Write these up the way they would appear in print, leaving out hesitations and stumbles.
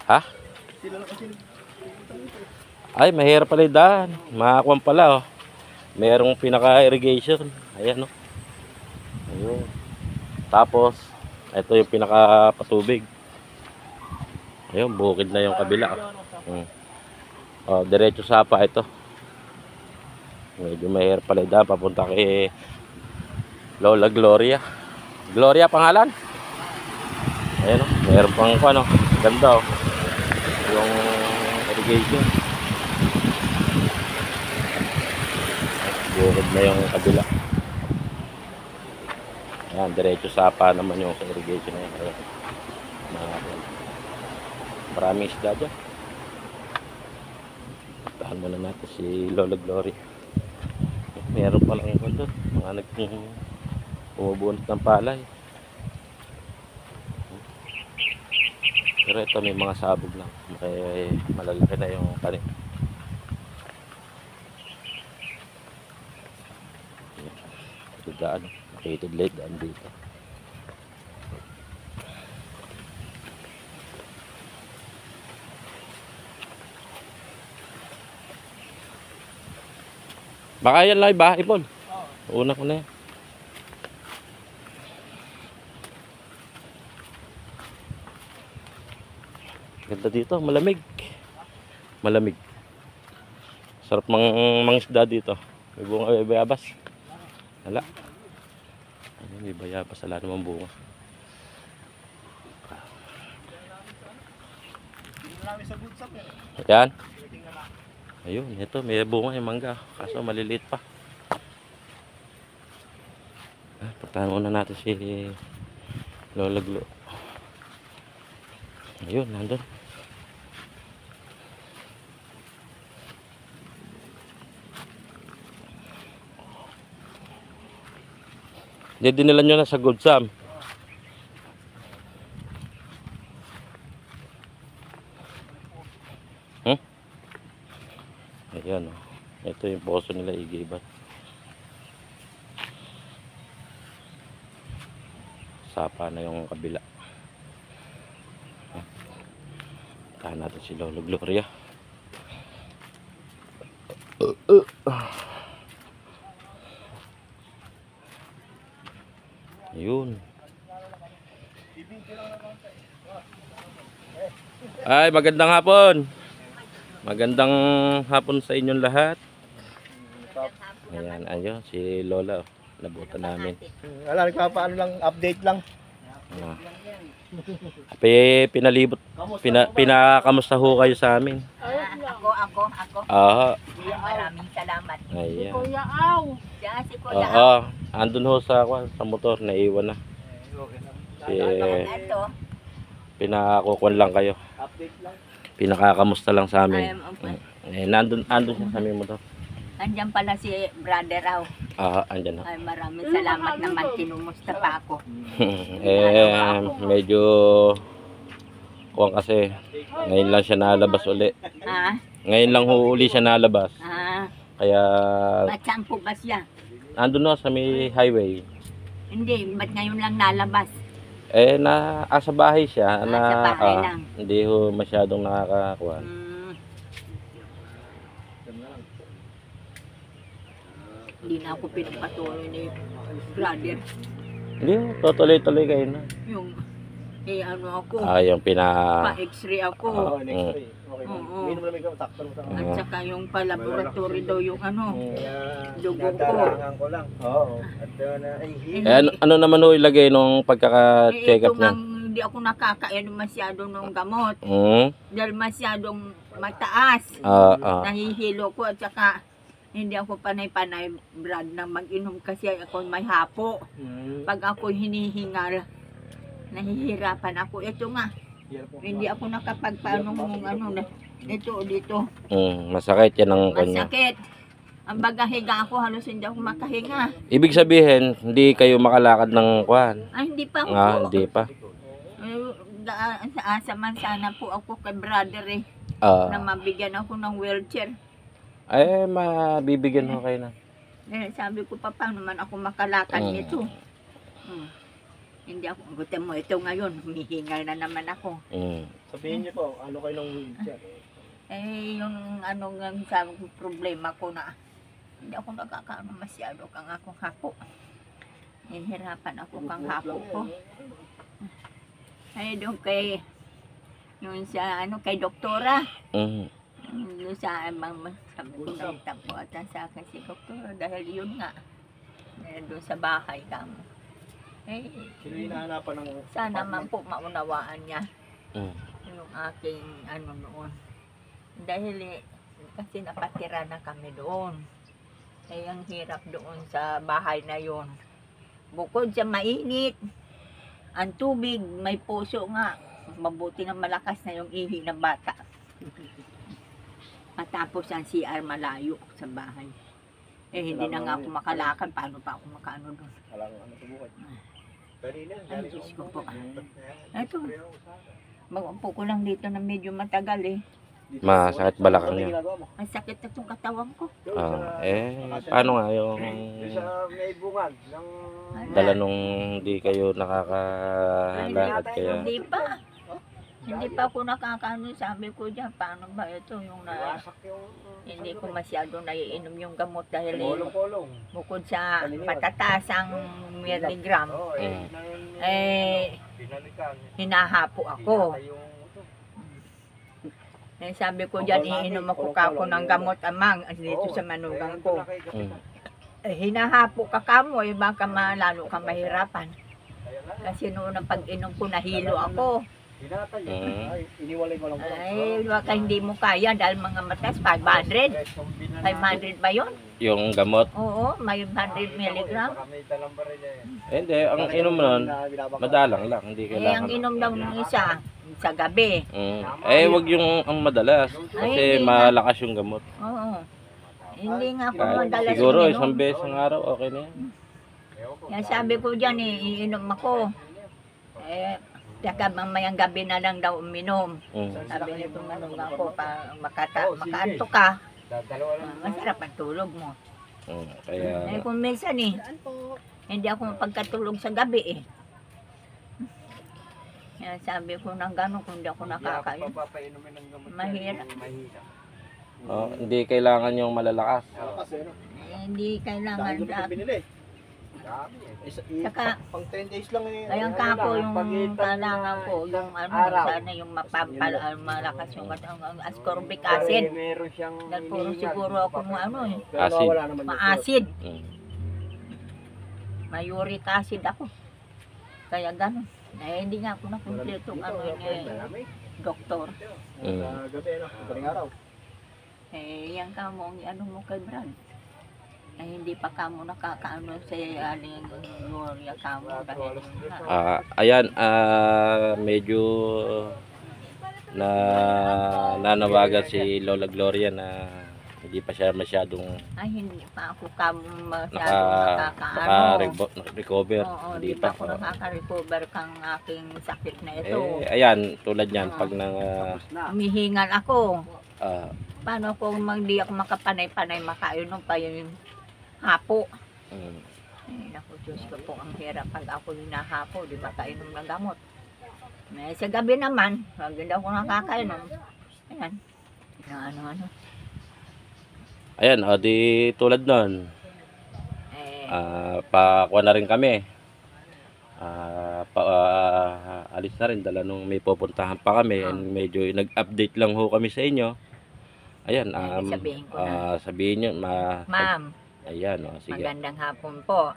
Ha? Ay, mahirap pala yung daan. Makakuan pala, oh. Merong pinaka-irrigation. Ayan, oh. Ayun. Tapos, ito yung pinaka-patubig. Ayun, bukid na yung kabila. Oh, diretso sapa ito. Medyo mahirap pala yung daan. Papunta kay Lola Gloria. Gloria pangalan? Ayan, oh. Meron pang ano. Ganda, oh. Yung irrigation. Bukid na yung kabila. Ayan, diretso sapa naman yung sa irrigation na yun. Ayan. Maraming isda dyan. Tahan muna natin si Lola Glory. Meron palang yung doon. Mga bumubunot ng palay. Pero ito may mga sabog lang. Kaya malalaki na yung kanin. Ito daan. Nakitid light daan dito. Baka yan live ba, Ipon? Una ko na yan. Ganda dito, malamig. Malamig. Sarap mangisda dito. May bunga, may bayabas. Wala. Ayun, may bayabas, wala namang bunga. Yan. Ayun, ito may bunga yung mangga. Kaso maliliit pa. Puntahan muna natin si Lola Glo. Ayun, nandun. Dinala nyo na sa Good Sam. Ayan, oh. Ito yung poso nila igiban. Sapa na yung kabila. Tahan natin si Lolo Gloria. Ayun. Ay, magandang hapon. Magandang hapon sa inyong lahat. Ayan, ayun, si Lola. Nabutan namin. Wala, nagpapaano lang, update lang. Pinalibot, pinakamusta ho kayo sa amin? Ako. Maraming salamat. Ayan. Kuya Aw. Si Kuya Aw. Oo, andun ho sa motor, naiwan na. Pinakakukuan lang kayo. Update lang. Pinakakamusta lang sa amin. Nandun siya sa aming motor. Andiyan pala si Brother Aw. Andyan ho. Ay, maraming salamat naman. Kinumusta pa ako. Medyo kuwan kasi ngayon lang siya nalabas uli. Ngayon lang uli siya nalabas. Kaya Ba't saan po ba siya? andun no sa may highway. Hindi, ba't ngayon lang nalabas? Sa bahay siya. Sa bahay lang. Hindi ho masyadong nakakakuha. Hindi na ako pinapatuloy ni Brother. Hindi ho, tutuloy-tuloy kayo na. Yung, ano ako, Yung pa-x-ray ako. Oo, next week. Okay. Oo. Minum lang ikaw, sakto lang sa At saka yung pa-laboratory daw yung Kaya, dugo ko. nadarangan ko lang. Oo. At ano naman ho ilagay nung pagkaka-check up Ito niya? nga, hindi ako nakakain masyado ng gamot. Hmm? Dahil masyadong mataas. Nahihilo ko at saka hindi ako panay-panay, Brad, na mag-inom kasi ako may hapo. Pag ako hinihingal, nahihirapan ako. Ito nga, hindi ako nakapagpaano ng ito dito. Masakit yan ang kanya. Masakit. Ang bagahiga ako, halos hindi ako makahinga. Ibig sabihin, hindi kayo makalakad ng kwan. Ay, hindi pa ako. Hindi pa. Asa man sana po ako kay Brother na mabigyan ako ng wheelchair. Mabibigyan ho kayo na. Sabi ko pa, paano man ako makalakad nito? Hindi ako, gusto mo ito ngayon, humihingal na naman ako. Sabihin niyo po, ano kayo ng wheelchair? Yung ano nga sa problema ko na, hindi ako nakakaano masyado kang akong hapo. Hihirapan ako kang hapo ko. Doon kay, yung sa kay doktora. Yung sa sabi ko na itapo at sa akin si doktora dahil yun nga. Doon sa bahay kamo. Sino hinahanapan ng... Sana man po maunawaan niya yung aking noon. Dahil kasi napatira na kami doon. Ang hirap doon sa bahay na yon. Bukod sa mainit, ang tubig, may puso nga. Mabuti na malakas na yung ihi ng bata. Matapos ang CR malayo sa bahay. Hindi na nga ako makalakad. Paano pa ako makaano doon? Walang subukan. Ay, Diyos ko po. Ito. Mag-upo ko lang dito na medyo matagal Masakit balakang niya. Ang sakit na itong katawan ko. Paano nga yung Sa may bungad ng... dala nung di kayo nakakalakad kaya? Hindi pa ako nakakaano. Sabi ko dyan, paano ba ito yung hindi ko masyado naiinom yung gamot dahil bukod sa patataas ang milligram, hinahapo ako. Sabi ko dyan, iinom ako kako ng gamot amang dito sa manugang ko. Hinahapo ka kamo, baka lalo ka mahirapan. Kasi noon ang pag-inom ko, nahilo ako. Iniwalay ko lang po. Baka hindi mo kaya dahil mga matas, 500. 500 ba yun? Yung gamot? Oo, may 100 milligram. Hindi, ang inom nun, madalang lang. Hindi kailangan. Ang inom daw ng isa, sa gabi. Wag yung ang madalas. Kasi malakas yung gamot. Oo. Hindi nga ako madalas Siguro, ininom. isang beses ang araw, okay na yan. Yan sabi ko dyan, iinom ako. Saka mamayang gabi na lang daw uminom. Sabi nito manugang ko, makaanto ka, masarap ang tulog mo. Kaya... kung minsan hindi ako mapagkatulog sa gabi Yan, sabi ko nang gano'n kung hindi ako nakakain. Mahirap. hindi kailangan yung malalakas. Hindi kailangan sa... Saka, pang 10 days lang kayang kako yung kailangan ko, yung sana yung malakas yung ascorbic acid. Dahil puro siguro ako ma-acid. May uric acid ako. Kaya gano'n. Hindi nga ako nakumpleto doktor. Galing araw. Yan ka mo, mo kay Brad. Hindi pa kamo nakakaano sa aling Gloria kamo dahil ayan, medyo nanawagan si Lola Gloria na hindi pa siya masyadong hindi pa ako kamo masyadong naka-recover. Hindi pa ako nakaka-recover kang aking sakit na ito. Ayan, tulad niyan pag humihingal ako. Paano kung di ako makapanay-panay makainom pa yung hapo. Naku, Diyos ko po, ang hirap pag ako hinahapo, di makainom ng gamot. Sa gabi naman, pag hindi ako nakakainom, ayan, ano. Ayan, di tulad nun. Pakuha na rin kami. Alis na rin, dala nung may pupuntahan pa kami. Medyo nag-update lang ho kami sa inyo. Ayan, sabihin nyo, Ma'am, ayan, sige. Magandang hapon po.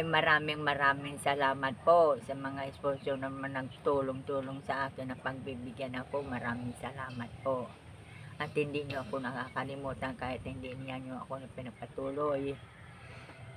Maraming salamat po sa mga sponsor naman nagtulong-tulong sa akin na pagbibigyan ako. Maraming salamat po. At hindi nyo ako nakakalimutan kahit hindi nyo ako pinapatuloy.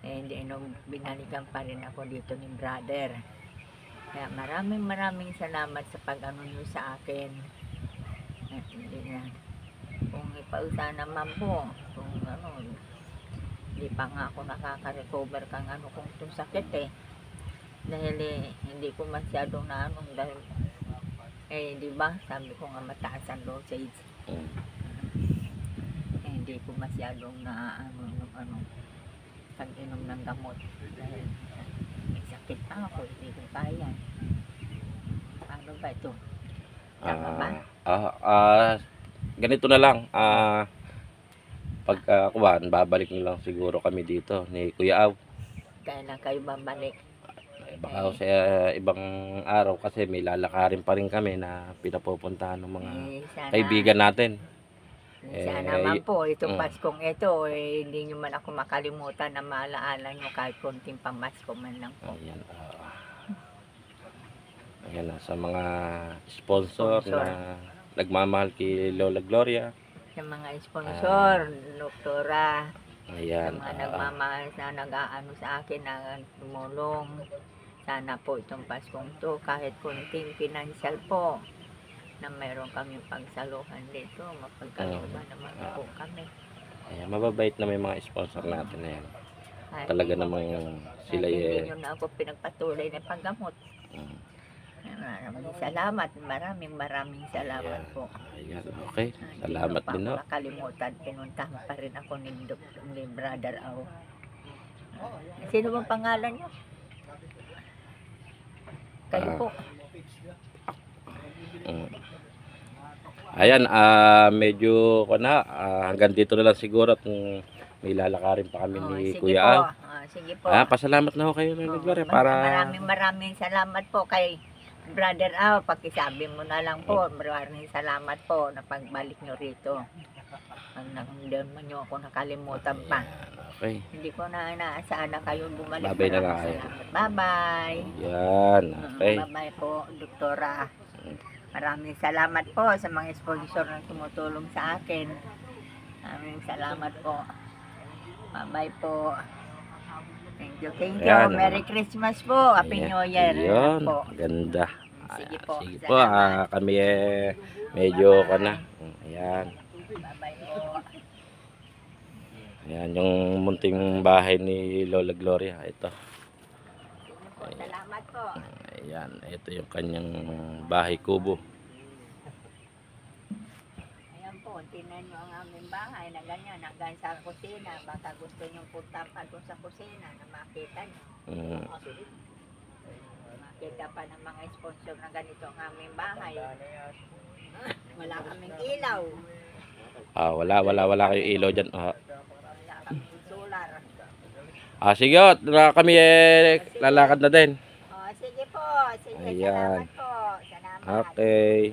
Hindi binalikan pa rin ako dito ni brother. Kaya maraming salamat sa pag-ano nyo sa akin. Kung ipausa naman po, kung hindi pa nga ako nakaka-recover kang kung itong sakit dahil hindi ko masyadong dahil di ba sabi ko nga mataas ang dosage. Hindi ko masyadong pag-inom ng gamot dahil may sakit sakit pa ako, hindi ko kaya. Paano ba ito? Tama ba? Ganito na lang. Pagkakuhan, babalik na lang siguro kami dito ni Kuya Aw. Kailan kayo babalik? Baka sa ibang araw kasi may lalakarin pa rin kami na pinapupuntahan ng mga kaibigan natin. Sana naman po, itong Paskong ito, hindi nyo man ako makalimutan na maalaala nyo kahit konting pamasko man lang po. Ayan. Ayan sa mga sponsor na nagmamahal kay Lola Gloria. Sa mga sponsor, doktora, Ayan. sa mga nagmamahal na nag-aano sa akin na tumulong. Sana po itong Paskong to, kahit konting financial po, na mayroon kami pagsaluhan dito, mapagkalooban naman po kami. Ayan, mababait na may mga sponsor natin na yan. Kahit Talaga hindi namang sila hindi nyo na ako pinagpatuloy na paggamot. Maraming salamat po. Ayan, okay. Salamat din, no? Nakalimutan, pinuntahan pa rin ako ni Brother Aw. Sino bang pangalan niyo? Kayo po. Ayan, medyo hanggang dito na lang siguro at may lalakarin pa kami ni Kuya Aw. Sige po. Pasalamat na ho kayo Lola Gloria para Maraming salamat po kay Brother Aw. Pakisabi mo na lang po. Maraming salamat po na pagbalik nyo rito. Hindi man nyo ako nakalimutan pa. Okay. Hindi ko na inaasahan na kayo bumalik. Bye-bye na lang kayo. Bye-bye. Yan, okay. Bye-bye po, Doktora. Maraming salamat po sa mga sponsor na tumutulong sa akin. Maraming salamat po. Bye-bye po. Thank you. Ayan, Merry Christmas po. Happy New Year. Yun, Po. ganda. Sige po. Sige po, kami medyo ayan. Bye-bye po. Ayan, yung munting bahay ni Lola Gloria. Ito. Salamat po. Ayan, ito yung kanyang bahay kubo. Ayan po, tinan nyo ang aming bahay na ganyan, hanggang sa kusina. Baka gusto nyo punta pa doon sa kusina na makita nyo. Makita pa ng mga sponsor na ganito ang aming bahay. Wala kaming ilaw. Wala kayo ilaw dyan. Wala kaming solar. Sige, kami lalakad na din. Sige po. Sige, Ayan. salamat po. Salamat. Okay.